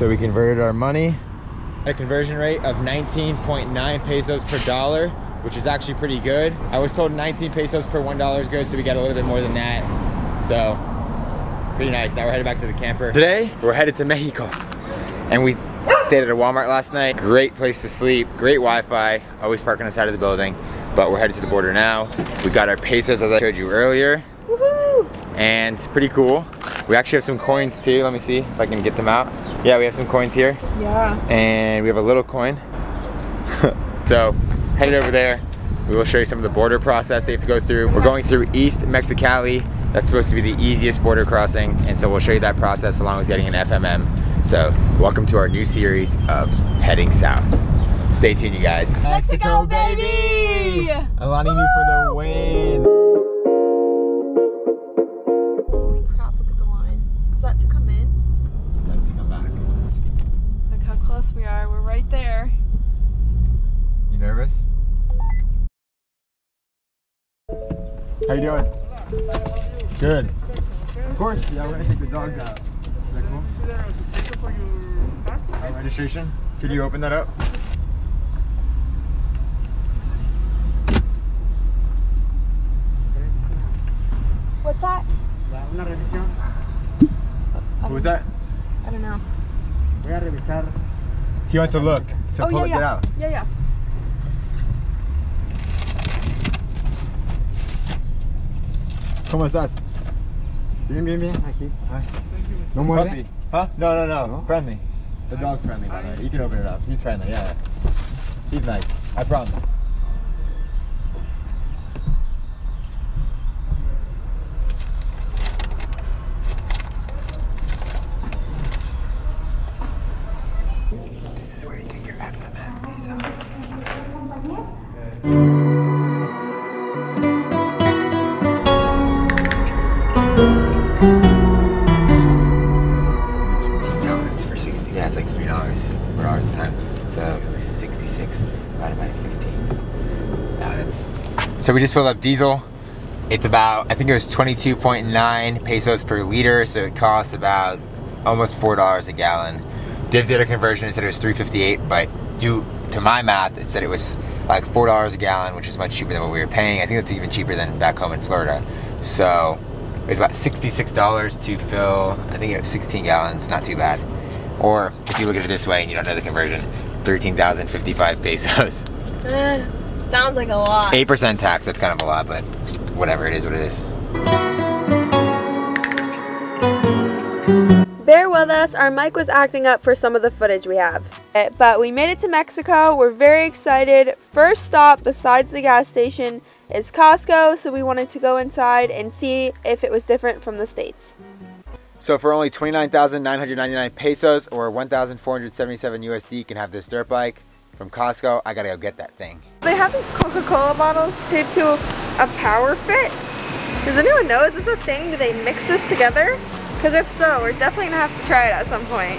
So we converted our money. A conversion rate of 19.9 pesos per dollar, which is actually pretty good. I was told 19 pesos per $1 is good, so we got a little bit more than that. So, pretty nice. Now we're headed back to the camper. Today, we're headed to Mexico. And we stayed at a Walmart last night. Great place to sleep, great Wi-Fi. Always park on the side of the building. But we're headed to the border now. We got our pesos as I showed you earlier. Woohoo! And pretty cool. We actually have some coins too. Let me see if I can get them out. Yeah, we have some coins here. Yeah. And we have a little coin. So, headed over there. We will show you some of the border process they have to go through. We're going through East Mexicali. That's supposed to be the easiest border crossing. And so we'll show you that process along with getting an FMM. So, welcome to our new series of Heading South. Stay tuned, you guys. Mexico, baby! Alani you for the win. Holy crap, look at the line. Is that to come in? That's to come back. Look how close we are. We're right there. You nervous? How you doing? Good. Of course, yeah, we're gonna take the dogs out. Is that cool? Registration? Could you open that up? What's that? What was that? I don't know. He wants to look, so pull it out. Yeah, yeah. ¿Cómo estás? Bien, bien, bien. Aquí. No muerde? Huh? No. Friendly. The dog's friendly, by the way. You can open it up. He's friendly, yeah. He's nice. I promise. This is where you get your FMM visa. Yeah, it's like $3 a time. So 66 divided by 15. So we just filled up diesel. It's about, I think it was 22.9 pesos per liter, so it costs about almost $4 a gallon. Div did a conversion and said it was $3.58, but due to my math, it said it was like $4 a gallon, which is much cheaper than what we were paying. I think it's even cheaper than back home in Florida. So it was about $66 to fill, I think it was 16 gallons, not too bad. Or, if you look at it this way and you don't know the conversion, 13,055 pesos. Sounds like a lot. 8% tax, that's kind of a lot, but whatever, it is what it is. Bear with us, our mic was acting up for some of the footage we have. But we made it to Mexico, we're very excited. First stop, besides the gas station, is Costco, so we wanted to go inside and see if it was different from the States. So for only 29,999 pesos or 1,477 USD, you can have this dirt bike from Costco. I gotta go get that thing. They have these Coca-Cola bottles taped to a power fit. Does anyone know, is this a thing? Do they mix this together? Because if so, we're definitely gonna have to try it at some point.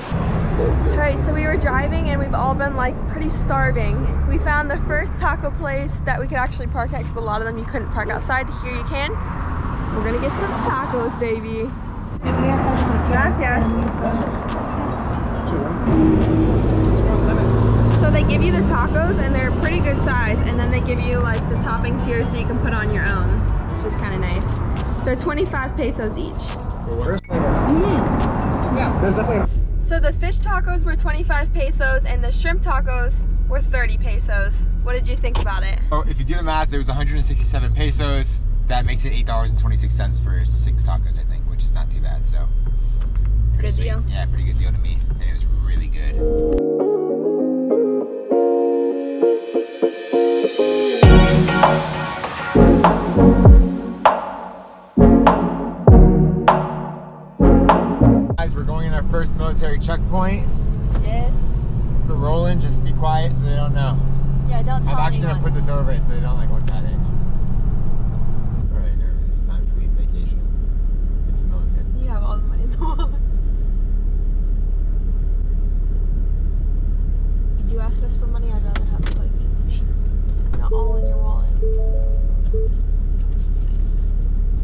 Alright, so we were driving and we've all been like pretty starving. We found the first taco place that we could actually park at because a lot of them you couldn't park outside. Here you can. We're gonna get some tacos, baby. Gracias. So they give you the tacos and they're pretty good size, and then they give you like the toppings here so you can put on your own, which is kind of nice. They're 25 pesos each. Yeah. So the fish tacos were 25 pesos and the shrimp tacos were 30 pesos. What did you think about it? Oh, if you do the math, there was 167 pesos. That makes it $8.26 for 6 tacos, I think, which is not too bad. So it's a good deal. Yeah, pretty good deal to me, and it was really good. Guys, we're going in our first military checkpoint. Yes. We're rolling, just be quiet so they don't know. Yeah, don't tell I'm actually anyone. gonna put this over it so they don't like look at it. Really nervous. San Felipe Vacation. It's a military. You have all the money in the wallet. Did you ask us for money? I'd rather have it like not all in your wallet.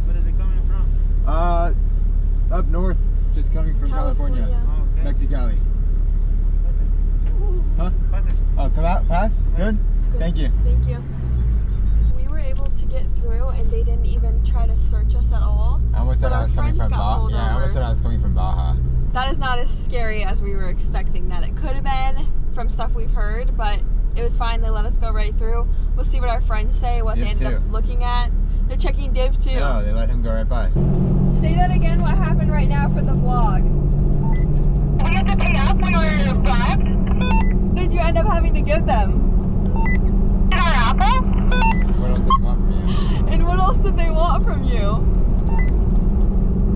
Where is it coming from? Up north, just coming from California. Oh, okay. Mexicali. Huh? Oh, come out, pass? Good? Thank you. Thank you. We were able to get through and they didn't even try to search us at all. I almost said I was coming from Baja. Yeah, I almost said I was coming from Baja. That is not as scary as we were expecting that it could have been from stuff we've heard, but it was fine. They let us go right through. We'll see what our friends say, what they ended up looking at. They're checking div too. No, they let him go right by. Say that again, what happened right now for the vlog. We had to pay up when we were arrived. What did you end up having to give them? An apple? What else did they want from you? And what else did they want from you?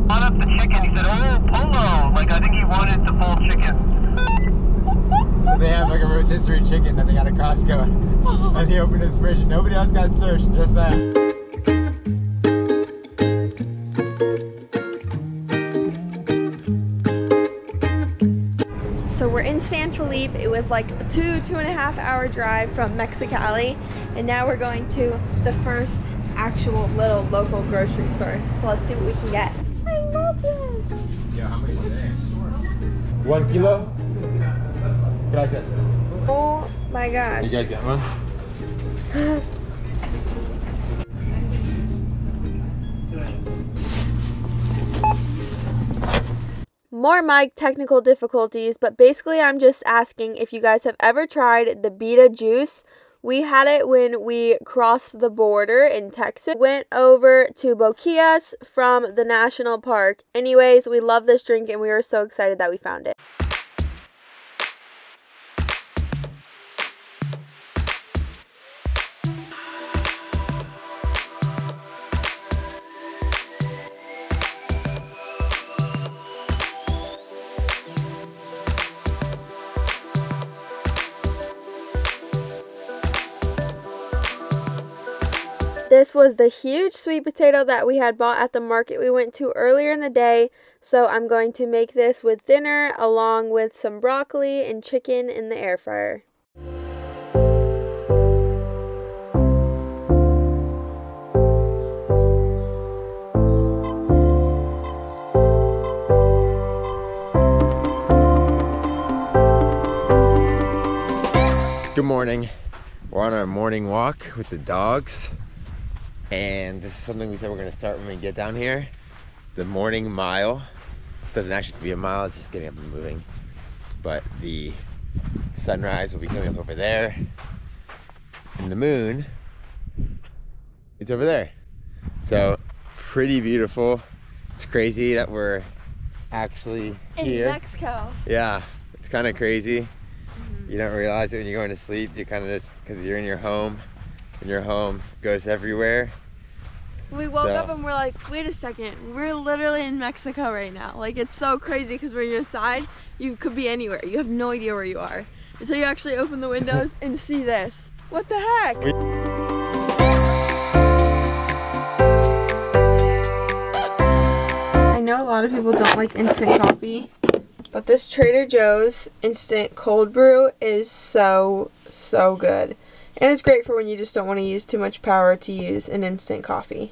Brought up the chicken. He said, oh, polo. Like, I think he wanted the full chicken. So they have like a rotisserie chicken that they got at Costco. And he opened his fridge. Nobody else got searched, just that. So we're in San Felipe. It was like a 2.5 hour drive from Mexicali, and now we're going to the first actual little local grocery store. So let's see what we can get. I love this. Yeah, how much is it? 1 kilo? Can I test it? Oh my gosh. You guys got one? More mic technical difficulties, but basically I'm just asking if you guys have ever tried the Beta juice. We had it when we crossed the border in Texas. Went over to Boquillas from the national park. Anyways, we love this drink and we were so excited that we found it. This was the huge sweet potato that we had bought at the market we went to earlier in the day. So I'm going to make this with dinner along with some broccoli and chicken in the air fryer. Good morning. We're on our morning walk with the dogs. And this is something we said we're gonna start when we get down here. The morning mile. It doesn't actually be a mile, it's just getting up and moving. But the sunrise will be coming up over there. And the moon, it's over there. So pretty beautiful. It's crazy that we're actually here. In Mexico. Yeah, it's kind of crazy. You don't realize it when you're going to sleep. You kind of just, because you're in your home, and your home goes everywhere. We woke up and we're like, wait a second, we're literally in Mexico right now. Like, it's so crazy because when you're inside, you could be anywhere. You have no idea where you are until you actually open the windows and see this. What the heck? I know a lot of people don't like instant coffee, but this Trader Joe's instant cold brew is so good. And it's great for when you just don't want to use too much power to use an instant coffee.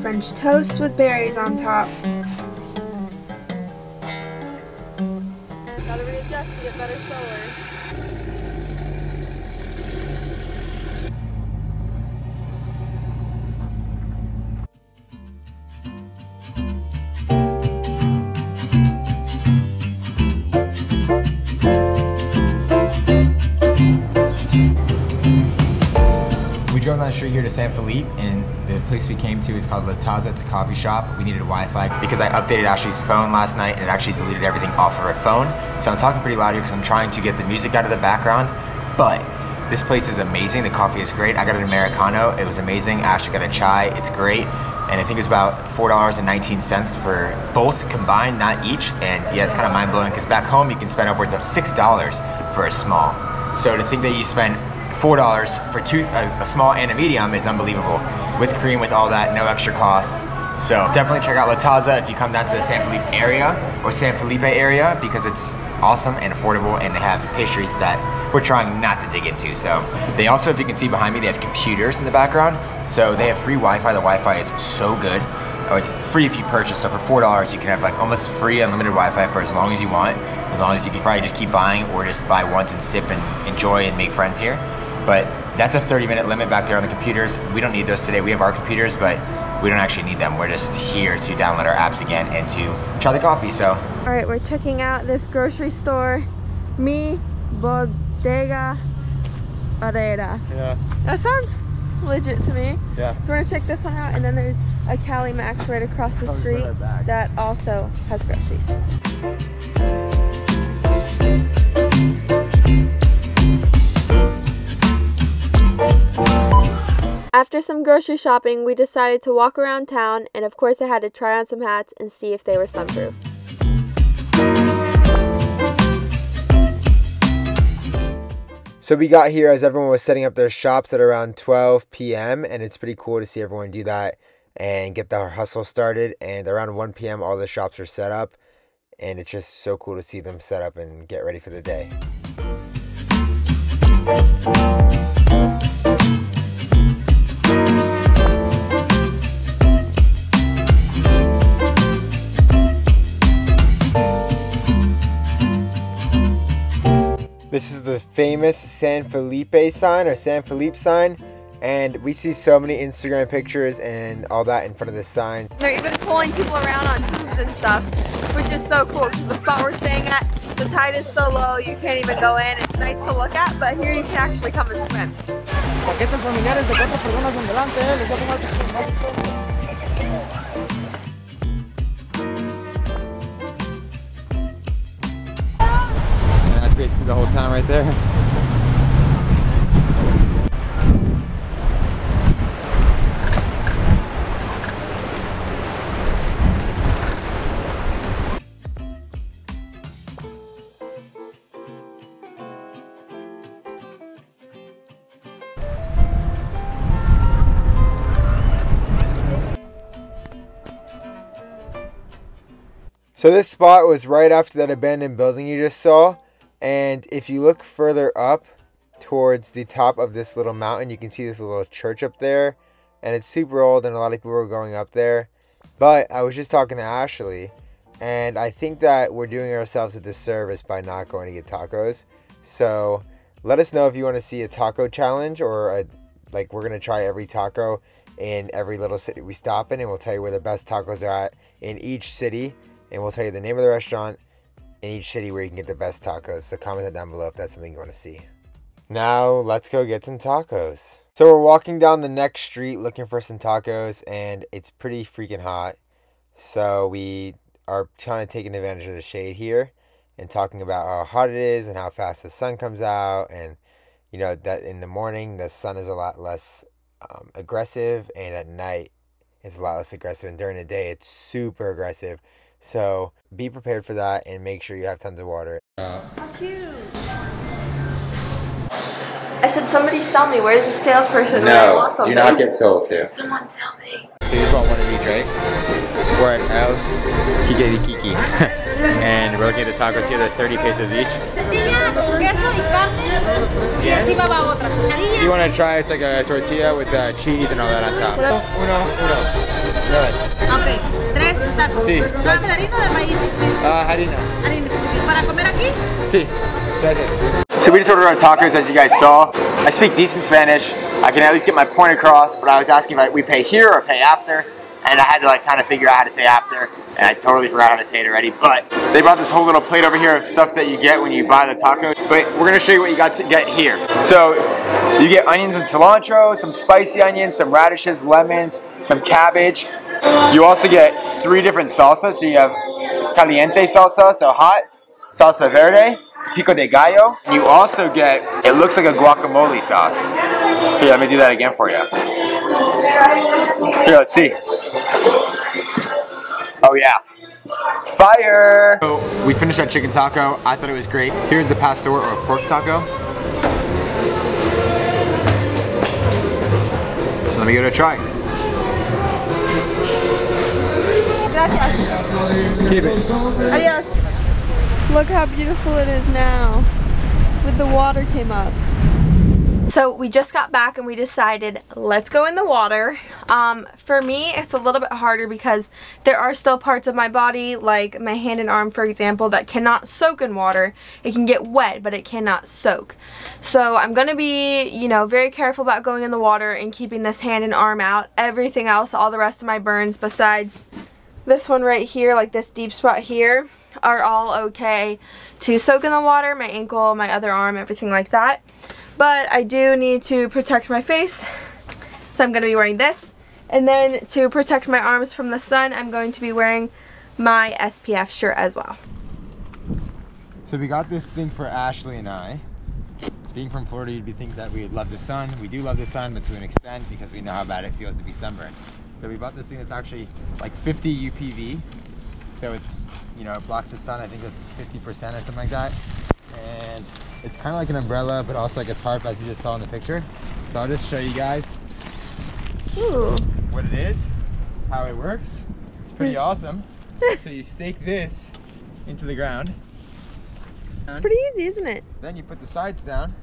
French toast with berries on top. Gotta readjust to get better solar. We drove down the street here to San Felipe, and the place we came to is called La Taza. It's a coffee shop. We needed Wi-Fi because I updated Ashley's phone last night and it actually deleted everything off of her phone. So I'm talking pretty loud here because I'm trying to get the music out of the background. But this place is amazing. The coffee is great. I got an Americano. It was amazing. Ashley got a chai. It's great. And I think it's about $4.19 for both combined, not each. And yeah, it's kind of mind-blowing because back home you can spend upwards of $6 for a small. So to think that you spend $4 for a small and a medium is unbelievable. With cream, with all that, no extra costs. So definitely check out La Taza if you come down to the San Felipe area or San Felipe area because it's awesome and affordable, and they have pastries that we're trying not to dig into. So they also, if you can see behind me, they have computers in the background. So they have free Wi-Fi. The Wi-Fi is so good. Oh, it's free if you purchase. So for $4, you can have like almost free unlimited Wi-Fi for as long as you want. As long as you can probably just keep buying or just buy once and sip and enjoy and make friends here. But that's a 30-minute limit back there on the computers. We don't need those today. We have our computers, but we don't actually need them. We're just here to download our apps again and to try the coffee, so. All right, we're checking out this grocery store. Mi Bodega Herrera. Yeah. That sounds legit to me. Yeah. So we're gonna check this one out, and then there's a Cali Max right across the street that also has groceries. After some grocery shopping, we decided to walk around town, and of course I had to try on some hats and see if they were sunproof. So we got here as everyone was setting up their shops at around 12 p.m. and it's pretty cool to see everyone do that and get the hustle started. And around 1 p.m. all the shops are set up, and it's just so cool to see them set up and get ready for the day. This is the famous San Felipe sign, or San Felipe sign, and we see so many Instagram pictures and all that in front of this sign. They're even pulling people around on tubes and stuff, which is so cool because the spot we're staying at, the tide is so low you can't even go in. It's nice to look at, but here you can actually come and swim. Paquetes familiares de 4 personas en delante, les voy a tomar That's basically the whole town right there. So this spot was right after that abandoned building you just saw. And if you look further up towards the top of this little mountain, you can see this little church up there. And it's super old and a lot of people are going up there. But I was just talking to Ashley, and I think that we're doing ourselves a disservice by not going to get tacos. So let us know if you want to see a taco challenge, or like we're going to try every taco in every little city we stop in. And we'll tell you where the best tacos are at in each city. And we'll tell you the name of the restaurant in each city where you can get the best tacos. So comment that down below if that's something you want to see. Now let's go get some tacos. So we're walking down the next street looking for some tacos, and it's pretty freaking hot. So we are kind of taking advantage of the shade here and talking about how hot it is and how fast the sun comes out. And you know that in the morning the sun is a lot less aggressive, and at night it's a lot less aggressive, and during the day it's super aggressive. So be prepared for that and make sure you have tons of water. How cute. I said, somebody sell me. Where's the salesperson when I want something? Do not get sold to. Someone sell me. You just want one of each, right? We're at El Kiki. And we're looking at the tacos here. They're 30 pesos each. You want to try? It's like a tortilla with cheese and all that on top. Uno. Ok, 3 tacos. Sí. ¿No es de harina o de maíz? Harina. Harina. ¿Para comer aquí? Sí. Gracias. So we just ordered our tacos, as you guys saw. I speak decent Spanish. I can at least get my point across, but I was asking if we pay here or pay after. And I had to like kind of figure out how to say after, and I totally forgot how to say it already. But they brought this whole little plate over here of stuff that you get when you buy the tacos. But we're gonna show you what you got to get here. So you get onions and cilantro, some spicy onions, some radishes, lemons, some cabbage. You also get 3 different salsas. So you have caliente salsa, so hot, salsa verde, pico de gallo. And you also get, it looks like a guacamole sauce. Here, let me do that again for you. Here, let's see. Oh yeah. Fire! So we finished that chicken taco. I thought it was great. Here's the pastor or pork taco. Let me give it a try. Gracias. Keep it. Adios. Look how beautiful it is now. With the water came up. So we just got back and we decided let's go in the water. For me it's a little bit harder because there are still parts of my body, like my hand and arm for example, that cannot soak in water. It can get wet but it cannot soak. So I'm gonna be, you know, very careful about going in the water and keeping this hand and arm out. Everything else, all the rest of my burns besides this one right here, like this deep spot here, are all okay to soak in the water. My ankle, my other arm, everything like that. But I do need to protect my face, so I'm going to be wearing this. And then to protect my arms from the sun, I'm going to be wearing my SPF shirt as well. So we got this thing for Ashley and I. Being from Florida, you'd be thinking that we'd love the sun. We do love the sun, but to an extent, because we know how bad it feels to be sunburned. So we bought this thing that's actually like 50 UPV. So it's, you know, it blocks the sun. I think it's 50% or something like that. And it's kind of like an umbrella, but also like a tarp, as you just saw in the picture. So I'll just show you guys what it is, how it works. It's pretty awesome. So you stake this into the ground. Pretty easy, isn't it? Then you put the sides down.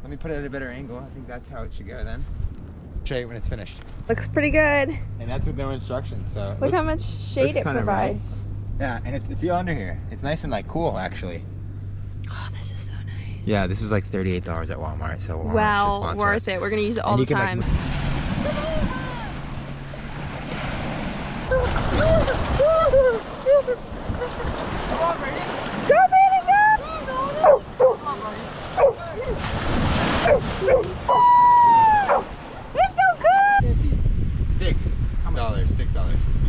Let me put it at a better angle. I think that's how it should go then. Show you when it's finished. Looks pretty good. And that's with no instructions. So look how much shade it provides. Yeah, and if you under here, it's nice and like cool actually. Oh, this is so nice. Yeah, this was like $38 at Walmart. So Walmart well worth it. We're gonna use it all the time. Like, come on, Brady. Go, Brady, go! It's so good! $6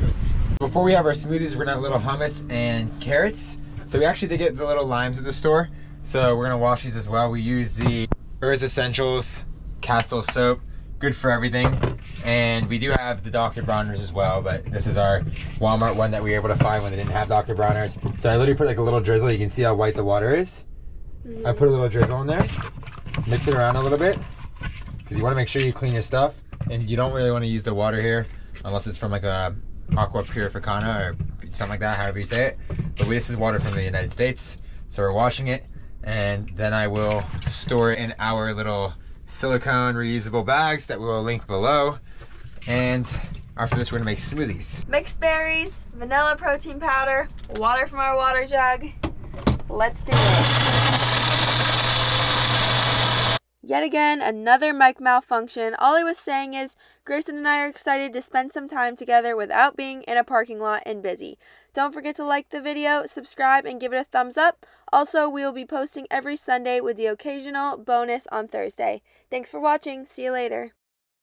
USD. Before we have our smoothies, we're gonna have a little hummus and carrots. So we actually did get the little limes at the store. So we're gonna wash these as well. We use the Earth Essentials Castile soap, good for everything. And we do have the Dr. Bronner's as well, but this is our Walmart one that we were able to find when they didn't have Dr. Bronner's. So I literally put like a little drizzle. You can see how white the water is. I put a little drizzle in there, mix it around a little bit, because you want to make sure you clean your stuff, and you don't really want to use the water here unless it's from like a Aqua Purificana or something like that, however you say it. But this is water from the United States, so we're washing it, and then I will store it in our little silicone reusable bags that we will link below. And after this, we're gonna make smoothies. Mixed berries, vanilla protein powder, water from our water jug. Let's do it. Yet again, another mic malfunction. All I was saying is, Grayson and I are excited to spend some time together without being in a parking lot and busy. Don't forget to like the video, subscribe, and give it a thumbs up. Also, we will be posting every Sunday with the occasional bonus on Thursday. Thanks for watching. See you later.